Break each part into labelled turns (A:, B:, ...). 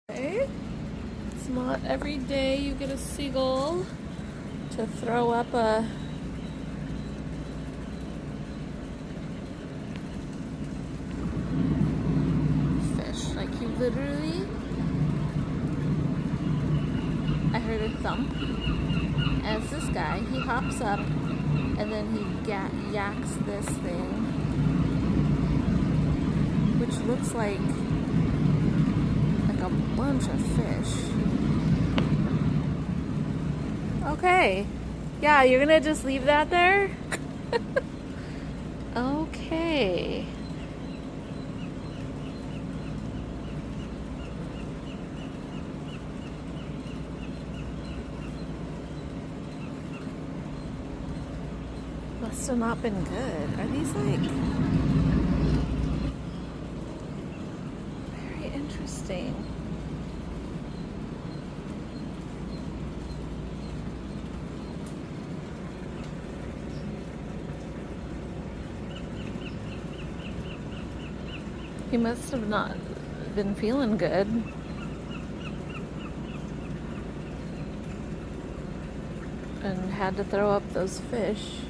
A: Okay. It's not every day you get a seagull to throw up a fish. Like you literally, I heard a thump, and it's this guy. He hops up and then he yaks this thing, which looks like a bunch of fish. Okay. Yeah, you're gonna just leave that there? Okay. Must have not been good. Are these like very interesting? He must have not been feeling good. And had to throw up those fish.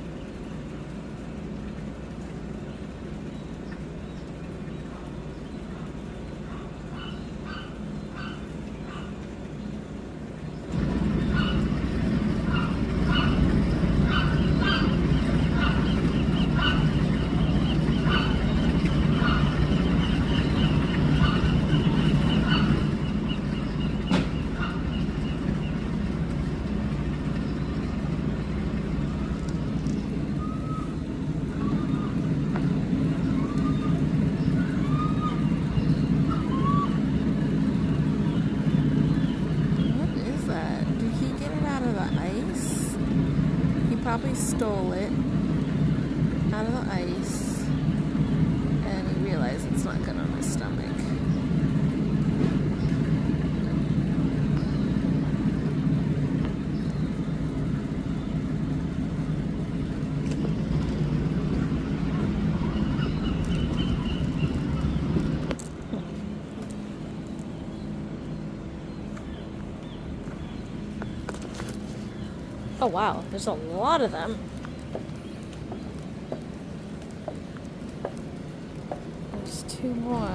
A: Probably stole it out of the ice and he realized it's not good on his stomach. Oh wow, there's a lot of them. There's two more.